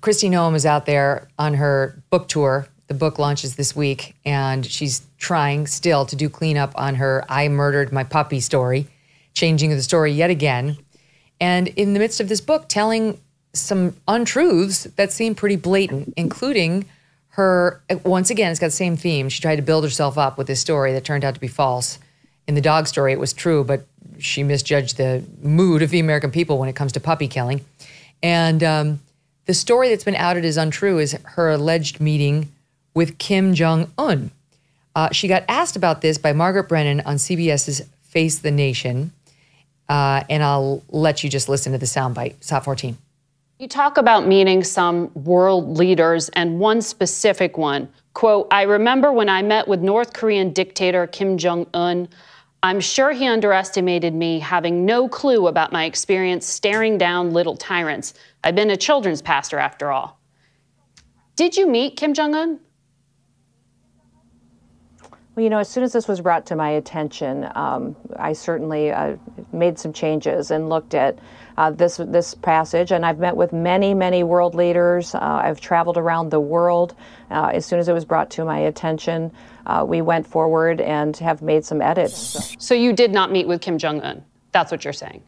Kristi Noem is out there on her book tour. The book launches this week, and she's trying still to do cleanup on her I murdered my puppy story, changing the story yet again. And in the midst of this book, telling some untruths that seem pretty blatant, including her, once again, it's got the same theme. She tried to build herself up with this story that turned out to be false. In the dog story, it was true, but she misjudged the mood of the American people when it comes to puppy killing. And the story that's been outed as untrue is her alleged meeting with Kim Jong Un. She got asked about this by Margaret Brennan on CBS's Face the Nation. And I'll let you just listen to the soundbite. Stop 14. You talk about meeting some world leaders and one specific one. Quote, I remember when I met with North Korean dictator Kim Jong Un, I'm sure he underestimated me, having no clue about my experience staring down little tyrants. I've been a children's pastor after all. Did you meet Kim Jong Un? Well, you know, as soon as this was brought to my attention, I certainly made some changes and looked at this passage. And I've met with many, many world leaders. I've traveled around the world. As soon as it was brought to my attention, we went forward and have made some edits. So you did not meet with Kim Jong Un? That's what you're saying?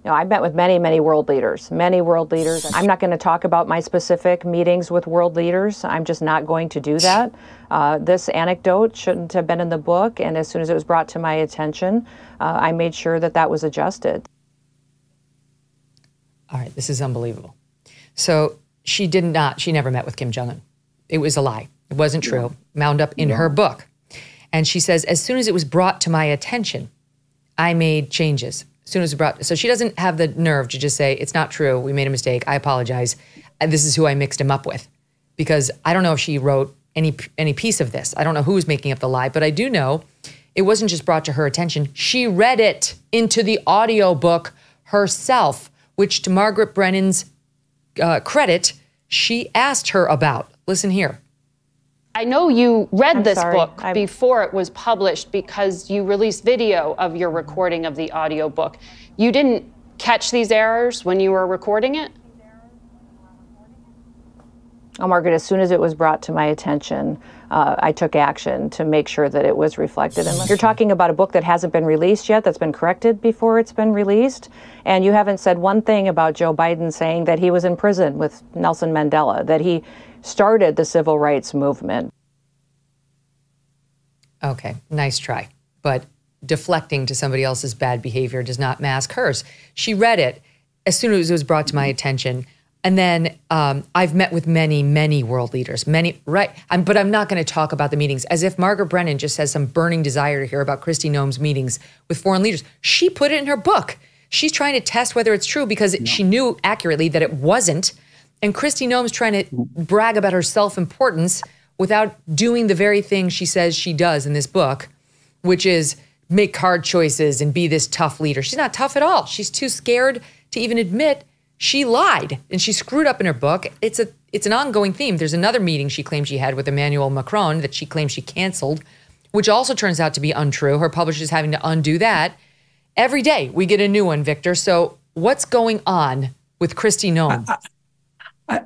You know, I've met with many, many world leaders, many world leaders. I'm not going to talk about my specific meetings with world leaders. I'm just not going to do that. This anecdote shouldn't have been in the book. And as soon as it was brought to my attention, I made sure that that was adjusted. All right, this is unbelievable. So she never met with Kim Jong Un. It was a lie. It wasn't true. Wound up in her book. And she says, as soon as it was brought to my attention, I made changes. As soon as it brought, so she doesn't have the nerve to just say, it's not true, we made a mistake, I apologize, this is who I mixed him up with. Because I don't know if she wrote any piece of this. I don't know who was making up the lie, but I do know it wasn't just brought to her attention. She read it into the audiobook herself, which to Margaret Brennan's credit, she asked her about. Listen here. I know you read this book before it was published because you released video of your recording of the audiobook. You didn't catch these errors when you were recording it? Oh, Margaret, as soon as it was brought to my attention, I took action to make sure that it was reflected. And you're talking about a book that hasn't been released yet, that's been corrected before it's been released. And you haven't said one thing about Joe Biden saying that he was in prison with Nelson Mandela, that he started the civil rights movement. Okay, nice try. But deflecting to somebody else's bad behavior does not mask hers. She read it as soon as it was brought to my attention. And then I've met with many, many world leaders, many, right? But I'm not going to talk about the meetings as if Margaret Brennan just has some burning desire to hear about Kristi Noem's meetings with foreign leaders. She put it in her book. She's trying to test whether it's true because she knew accurately that it wasn't. And Kristi Noem's trying to brag about her self-importance without doing the very thing she says she does in this book, which is make hard choices and be this tough leader. She's not tough at all. She's too scared to even admit she lied and she screwed up in her book. It's an ongoing theme. There's another meeting she claimed she had with Emmanuel Macron that she claims she canceled, which also turns out to be untrue. Her publisher's having to undo that. Every day we get a new one, Victor. So what's going on with Kristi Noem?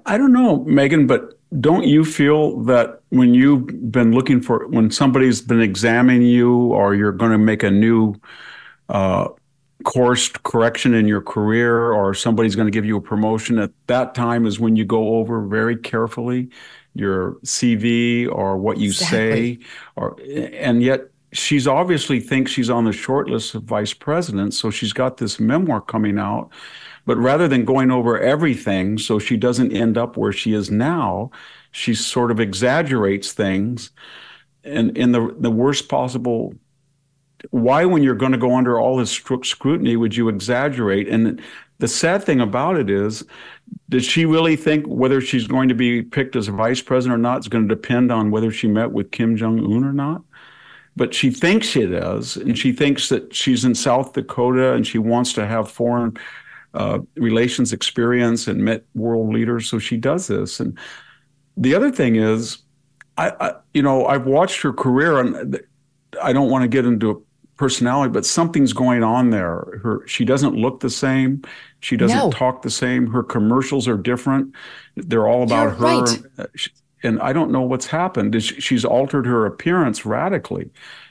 I don't know, Megyn, but don't you feel that when you've been looking for, when somebody's been examining you or you're going to make a new course correction in your career or somebody's going to give you a promotion, at that time is when you go over very carefully your CV or what you say, and yet she's obviously thinks she's on the short list of vice president, so she's got this memoir coming out. But rather than going over everything so she doesn't end up where she is now, she sort of exaggerates things and in the worst possible. Why, when you're going to go under all this scrutiny, would you exaggerate? And the sad thing about it is, does she really think whether she's going to be picked as a vice president or not is going to depend on whether she met with Kim Jong Un or not? But she thinks it is, and she thinks that she's in South Dakota and she wants to have foreign relations experience and met world leaders, so she does this. And the other thing is, I've watched her career, and I don't want to get into personality, but something's going on there. She doesn't look the same. She doesn't talk the same. Her commercials are different. They're all about her. Right. And I don't know what's happened. She's altered her appearance radically.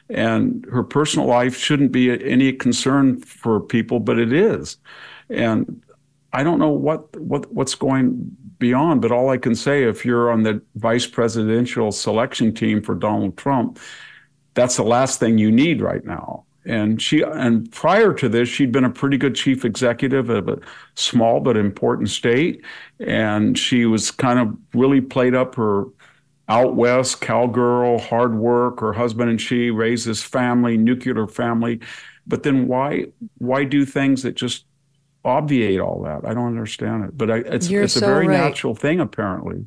And her personal life shouldn't be any concern for people, but it is. And I don't know what's going beyond, but all I can say, if you're on the vice presidential selection team for Donald Trump, that's the last thing you need right now. And prior to this, she'd been a pretty good chief executive of a small but important state. And she was kind of really played up her out west cowgirl, hard work. Her husband and she raised this family, nuclear family. But then why do things that just obviate all that? I don't understand it. But it's a very natural thing, apparently.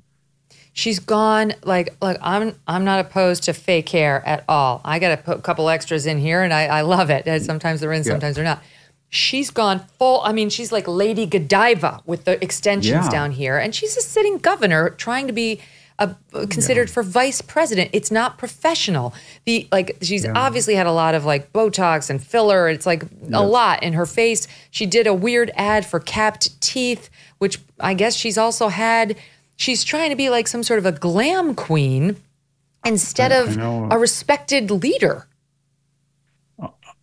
She's gone, like I'm not opposed to fake hair at all. I got to put a couple extras in here, and I love it. And sometimes they're in, sometimes they're not. She's gone full, she's like Lady Godiva with the extensions down here. And she's a sitting governor trying to be considered for vice president. It's not professional. She's obviously had a lot of like Botox and filler. It's like a lot in her face. She did a weird ad for capped teeth, which I guess she's also had. She's trying to be like some sort of a glam queen instead of a respected leader.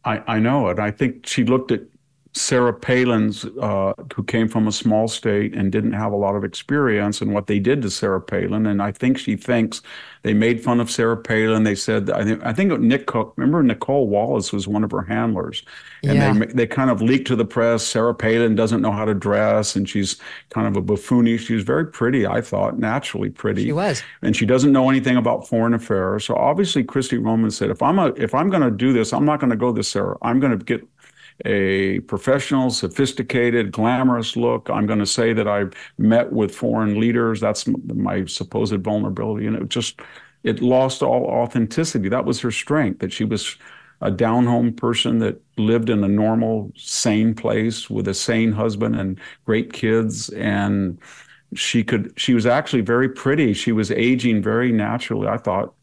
I know it. I think she looked at Sarah Palin's, who came from a small state and didn't have a lot of experience, and what they did to Sarah Palin. And I think she thinks they made fun of Sarah Palin. They said, I think Nick Cook, remember Nicole Wallace was one of her handlers. And they kind of leaked to the press, Sarah Palin doesn't know how to dress, and she's kind of a buffoonish. She was very pretty, I thought, naturally pretty. She was. And she doesn't know anything about foreign affairs. So obviously Kristi Roman said, if I'm going to do this, I'm not going to go this Sarah. I'm going to get a professional, sophisticated, glamorous look. I'm going to say that I've met with foreign leaders. That's my supposed vulnerability. And it lost all authenticity. That was her strength, that she was a down-home person that lived in a normal, sane place with a sane husband and great kids. And she was actually very pretty. She was aging very naturally, I thought,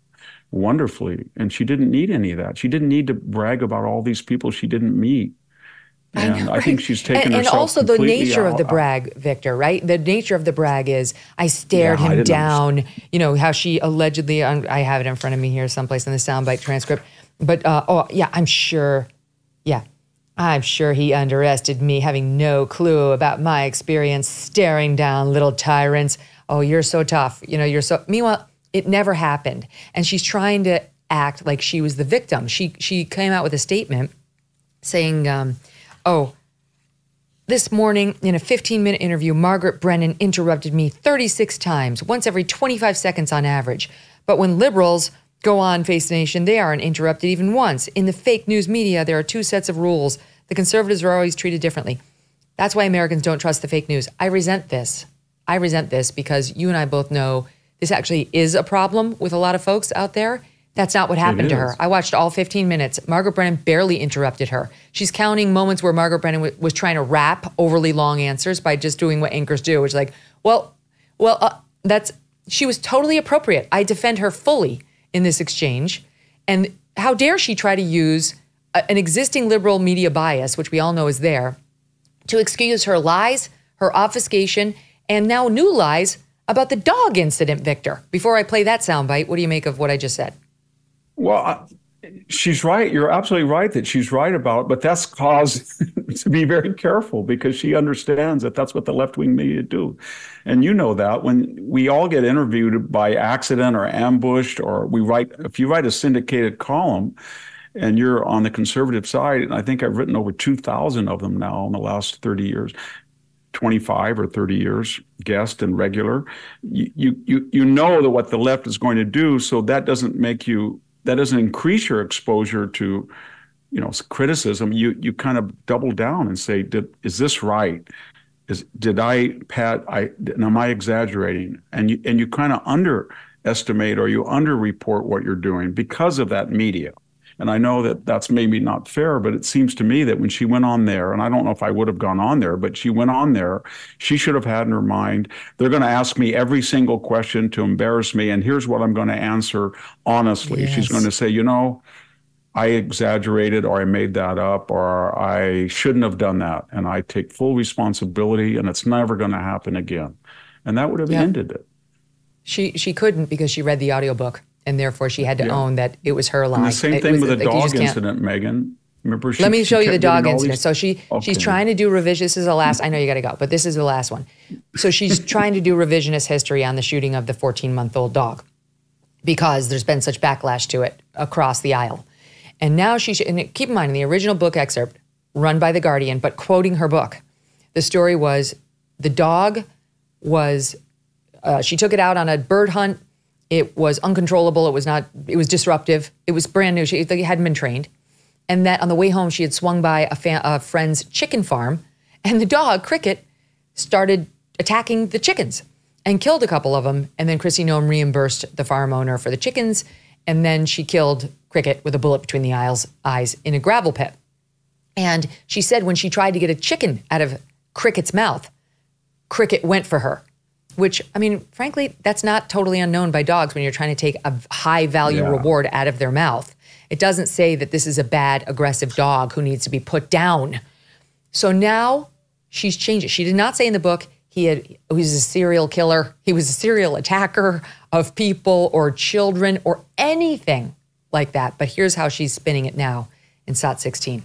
wonderfully. And she didn't need any of that. She didn't need to brag about all these people she didn't meet. And I think she's taken herself. And also the nature out. of the brag, Victor, right? The nature of the brag is I stared him down, how she allegedly, I have it in front of me here someplace in the soundbite transcript. But, I'm sure he underestimated me, having no clue about my experience staring down little tyrants. Oh, you're so tough. You're so, meanwhile, it never happened. And she's trying to act like she was the victim. She came out with a statement saying, this morning in a 15-minute interview, Margaret Brennan interrupted me 36 times, once every 25 seconds on average. But when liberals go on Face the Nation, they aren't interrupted even once. In the fake news media, there are two sets of rules. The conservatives are always treated differently. That's why Americans don't trust the fake news. I resent this. Because you and I both know this actually is a problem with a lot of folks out there. That's not what happened to her. I watched all 15 minutes. Margaret Brennan barely interrupted her. She's counting moments where Margaret Brennan was trying to wrap overly long answers by just doing what anchors do, which is like, she was totally appropriate. I defend her fully in this exchange. And how dare she try to use an existing liberal media bias, which we all know is there, to excuse her lies, her obfuscation, and now new lies about the dog incident, Victor. Before I play that soundbite, what do you make of what I just said? Well, she's right. You're absolutely right that she's right about it, but that's cause to be very careful, because she understands that that's what the left-wing media do. And you know that when we all get interviewed by accident or ambushed, or if you write a syndicated column and you're on the conservative side, and I think I've written over 2,000 of them now in the last 30 years, 25 or 30 years, guest and regular, you know that what the left is going to do, so that doesn't increase your exposure to, criticism. You kind of double down and say, is this right? Am I exaggerating? And you kind of underestimate or you underreport what you're doing because of that media. And I know that that's maybe not fair, but it seems to me that when she went on there, and I don't know if I would have gone on there, but she went on there, she should have had in her mind, they're going to ask me every single question to embarrass me, and here's what I'm going to answer honestly. Yes. She's going to say, I exaggerated or I made that up or I shouldn't have done that. And I take full responsibility and it's never going to happen again. And that would have ended it. She couldn't because she read the audiobook and therefore she had to own that it was her lie. And the same thing with the dog incident, Megyn. Remember, let me show you the dog incident. So she's trying to do revisionist. This is the last. I know you got to go, but this is the last one. So she's trying to do revisionist history on the shooting of the 14-month-old dog because there's been such backlash to it across the aisle. And now and keep in mind, in the original book excerpt, run by The Guardian, but quoting her book, the story was the dog was, she took it out on a bird hunt. It was uncontrollable. It was disruptive. It was brand new. It hadn't been trained. And that on the way home, she had swung by a friend's chicken farm, and the dog, Cricket, started attacking the chickens and killed a couple of them. And then Kristi Noem reimbursed the farm owner for the chickens, and then she killed Cricket with a bullet between the eyes in a gravel pit. And she said when she tried to get a chicken out of Cricket's mouth, Cricket went for her, which, I mean, frankly, that's not totally unknown by dogs when you're trying to take a high-value reward out of their mouth. It doesn't say that this is a bad, aggressive dog who needs to be put down. So now she's changed it. She did not say in the book he was a serial killer. He was a serial attacker of people or children or anything like that. But here's how she's spinning it now in SOT 16.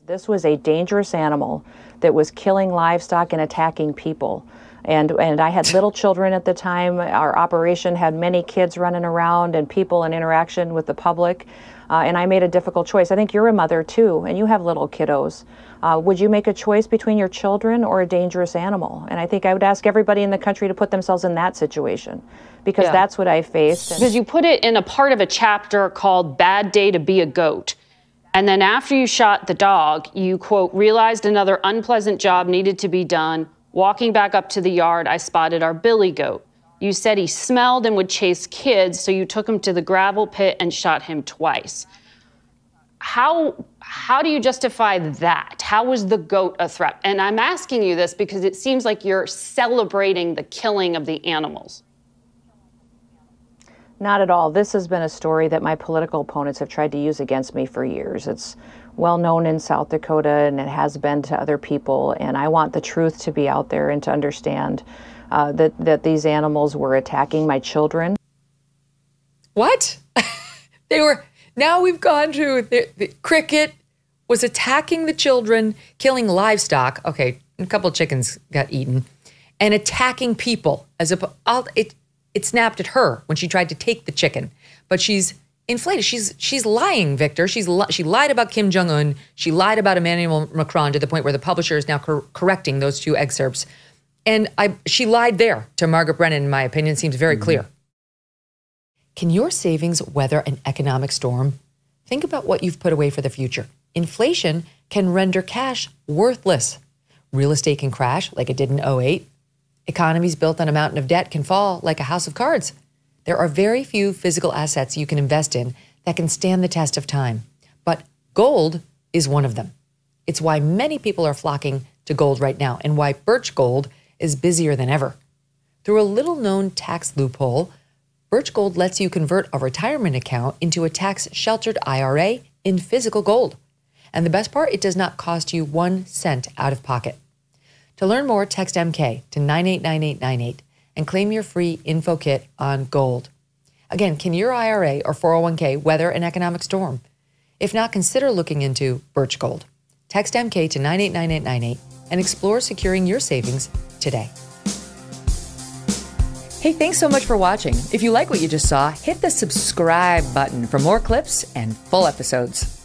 This was a dangerous animal that was killing livestock and attacking people. And I had little children at the time. Our operation had many kids running around and people in interaction with the public. And I made a difficult choice. I think you're a mother too, and you have little kiddos. Would you make a choice between your children or a dangerous animal? And I think I would ask everybody in the country to put themselves in that situation, because that's what I faced. Because you put it in a part of a chapter called Bad Day to Be a Goat. And then after you shot the dog, you, quote, realized another unpleasant job needed to be done. Walking back up to the yard, I spotted our billy goat. You said he smelled and would chase kids, so you took him to the gravel pit and shot him twice. How do you justify that? How was the goat a threat? And I'm asking you this because it seems like you're celebrating the killing of the animals. Not at all. This has been a story that my political opponents have tried to use against me for years. It's well known in South Dakota, and it has been to other people. And I want the truth to be out there and to understand that these animals were attacking my children. What? Now we've gone to the Cricket was attacking the children, killing livestock. Okay, a couple of chickens got eaten, and attacking people. It snapped at her when she tried to take the chicken, but she's inflated. She's lying, Victor. She lied about Kim Jong Un. She lied about Emmanuel Macron to the point where the publisher is now correcting those two excerpts. And she lied there to Margaret Brennan, in my opinion, seems very clear. Can your savings weather an economic storm? Think about what you've put away for the future. Inflation can render cash worthless. Real estate can crash like it did in 2008. Economies built on a mountain of debt can fall like a house of cards. There are very few physical assets you can invest in that can stand the test of time. But gold is one of them. It's why many people are flocking to gold right now and why Birch Gold is busier than ever. Through a little-known tax loophole, Birch Gold lets you convert a retirement account into a tax-sheltered IRA in physical gold. And the best part, it does not cost you 1 cent out of pocket. To learn more, text MK to 989898 and claim your free info kit on gold. Again, can your IRA or 401k weather an economic storm? If not, consider looking into Birch Gold. Text MK to 989898 and explore securing your savings today. Hey, thanks so much for watching. If you like what you just saw, hit the subscribe button for more clips and full episodes.